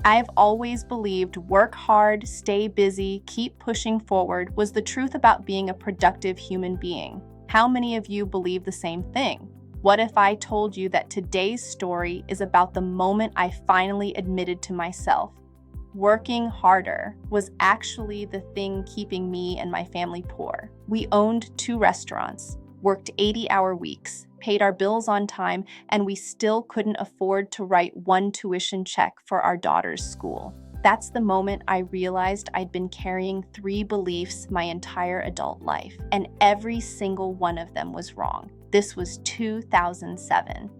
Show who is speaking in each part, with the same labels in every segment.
Speaker 1: I've always believed work hard, stay busy, keep pushing forward was the truth about being a productive human being. How many of you believe the same thing? What if I told you that today's story is about the moment I finally admitted to myself? Working harder was actually the thing keeping me and my family poor. We owned 2 restaurants, worked 80-hour weeks, paid our bills on time, and we still couldn't afford to write one tuition check for our daughter's school. That's the moment I realized I'd been carrying 3 beliefs my entire adult life, and every single one of them was wrong. This was 2007.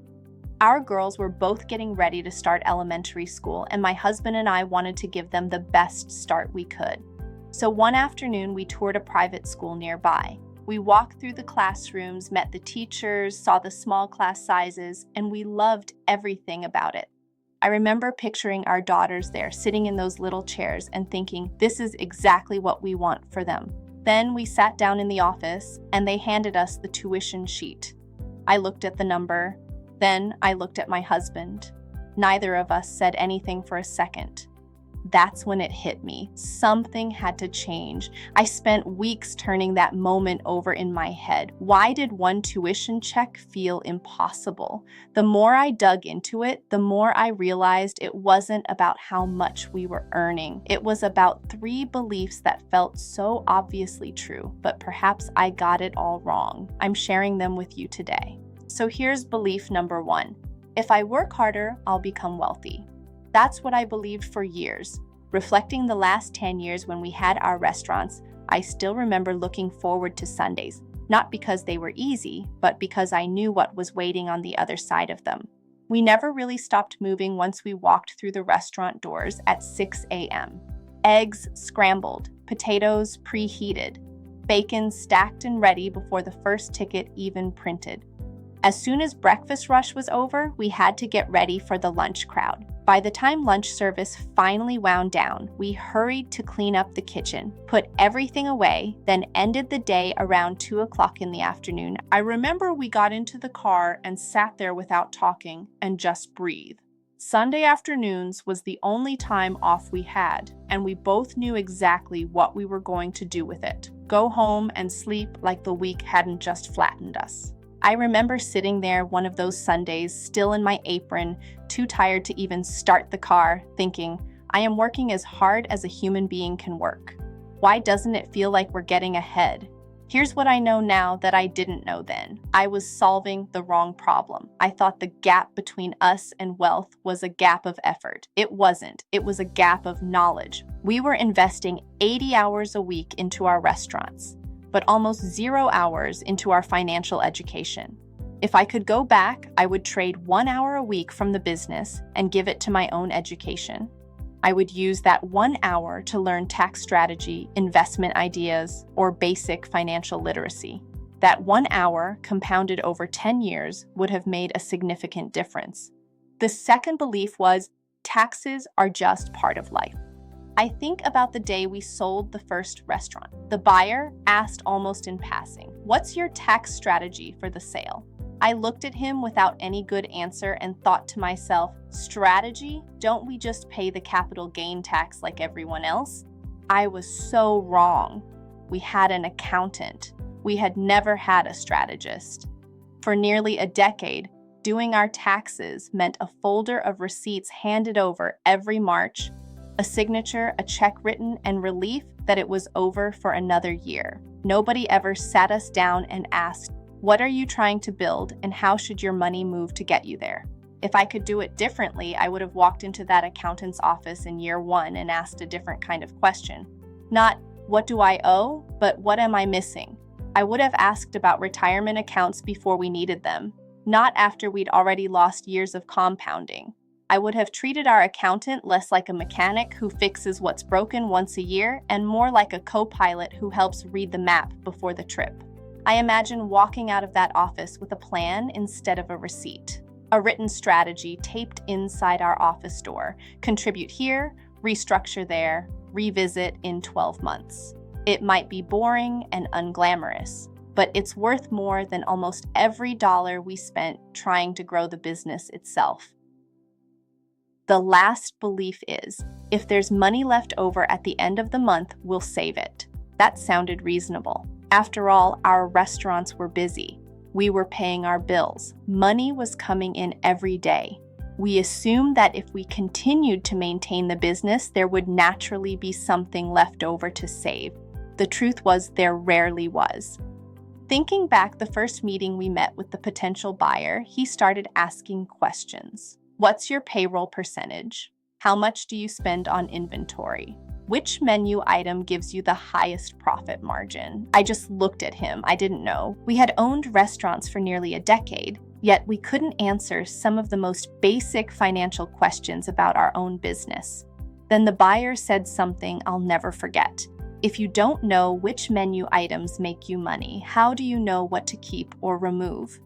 Speaker 1: Our girls were both getting ready to start elementary school, and my husband and I wanted to give them the best start we could. So one afternoon, we toured a private school nearby. We walked through the classrooms, met the teachers, saw the small class sizes, and we loved everything about it. I remember picturing our daughters there, sitting in those little chairs and thinking, this is exactly what we want for them. Then we sat down in the office, and they handed us the tuition sheet. I looked at the number. Then I looked at my husband. Neither of us said anything for a second. That's when it hit me. Something had to change. I spent weeks turning that moment over in my head. Why did one tuition check feel impossible? The more I dug into it, the more I realized it wasn't about how much we were earning. It was about 3 beliefs that felt so obviously true, but perhaps I got it all wrong. I'm sharing them with you today. So here's belief number 1. If I work harder, I'll become wealthy. That's what I believed for years. Reflecting the last 10 years when we had our restaurants, I still remember looking forward to Sundays, not because they were easy, but because I knew what was waiting on the other side of them. We never really stopped moving once we walked through the restaurant doors at 6 a.m. Eggs scrambled, potatoes preheated, bacon stacked and ready before the first ticket even printed. As soon as breakfast rush was over, we had to get ready for the lunch crowd. By the time lunch service finally wound down, we hurried to clean up the kitchen, put everything away, then ended the day around 2 o'clock in the afternoon. I remember we got into the car and sat there without talking and just breathed. Sunday afternoons was the only time off we had, and we both knew exactly what we were going to do with it. Go home and sleep like the week hadn't just flattened us. I remember sitting there one of those Sundays, still in my apron, too tired to even start the car, thinking, I am working as hard as a human being can work. Why doesn't it feel like we're getting ahead? Here's what I know now that I didn't know then. I was solving the wrong problem. I thought the gap between us and wealth was a gap of effort. It wasn't. It was a gap of knowledge. We were investing 80 hours a week into our restaurants, but almost 0 hours into our financial education. If I could go back, I would trade 1 hour a week from the business and give it to my own education. I would use that 1 hour to learn tax strategy, investment ideas, or basic financial literacy. That 1 hour, compounded over 10 years, would have made a significant difference. The second belief was, taxes are just part of life. I think about the day we sold the first restaurant. The buyer asked almost in passing, "What's your tax strategy for the sale?" I looked at him without any good answer and thought to myself, strategy? Don't we just pay the capital gain tax like everyone else? I was so wrong. We had an accountant. We had never had a strategist. For nearly a decade, doing our taxes meant a folder of receipts handed over every March, a signature, a check written, and relief that it was over for another year. Nobody ever sat us down and asked, what are you trying to build and how should your money move to get you there? If I could do it differently, I would have walked into that accountant's office in year 1 and asked a different kind of question. Not, what do I owe, but what am I missing? I would have asked about retirement accounts before we needed them, not after we'd already lost years of compounding. I would have treated our accountant less like a mechanic who fixes what's broken once a year and more like a co-pilot who helps read the map before the trip. I imagine walking out of that office with a plan instead of a receipt. A written strategy taped inside our office door. Contribute here, restructure there, revisit in 12 months. It might be boring and unglamorous, but it's worth more than almost every dollar we spent trying to grow the business itself. The last belief is, if there's money left over at the end of the month, we'll save it. That sounded reasonable. After all, our restaurants were busy. We were paying our bills. Money was coming in every day. We assumed that if we continued to maintain the business, there would naturally be something left over to save. The truth was, there rarely was. Thinking back, the first meeting we met with the potential buyer, he started asking questions. What's your payroll percentage? How much do you spend on inventory? Which menu item gives you the highest profit margin? I just looked at him. I didn't know. We had owned restaurants for nearly a decade, yet we couldn't answer some of the most basic financial questions about our own business. Then the buyer said something I'll never forget. If you don't know which menu items make you money, how do you know what to keep or remove?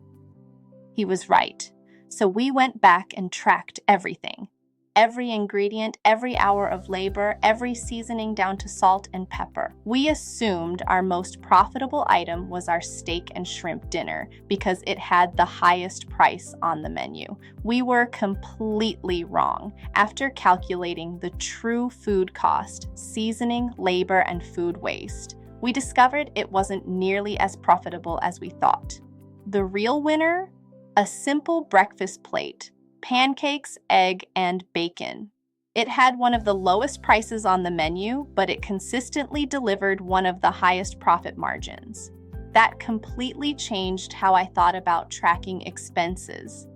Speaker 1: He was right. So we went back and tracked everything. Every ingredient, every hour of labor, every seasoning down to salt and pepper. We assumed our most profitable item was our steak and shrimp dinner because it had the highest price on the menu. We were completely wrong. After calculating the true food cost, seasoning, labor, and food waste, we discovered it wasn't nearly as profitable as we thought. The real winner? A simple breakfast plate. Pancakes, egg, and bacon. It had one of the lowest prices on the menu, but it consistently delivered one of the highest profit margins. That completely changed how I thought about tracking expenses.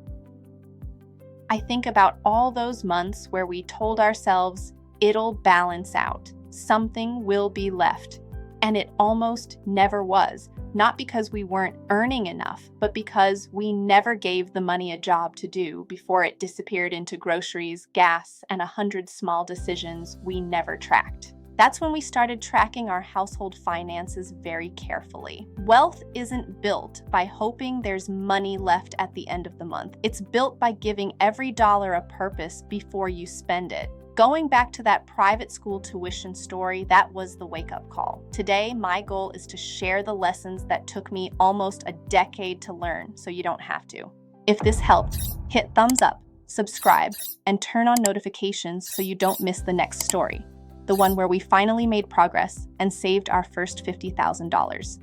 Speaker 1: I think about all those months where we told ourselves, it'll balance out, something will be left, and it almost never was. Not because we weren't earning enough, but because we never gave the money a job to do before it disappeared into groceries, gas, and 100 small decisions we never tracked. That's when we started tracking our household finances very carefully. Wealth isn't built by hoping there's money left at the end of the month. It's built by giving every dollar a purpose before you spend it. Going back to that private school tuition story, that was the wake-up call. Today, my goal is to share the lessons that took me almost a decade to learn, so you don't have to. If this helped, hit thumbs up, subscribe, and turn on notifications so you don't miss the next story, the one where we finally made progress and saved our first $50,000.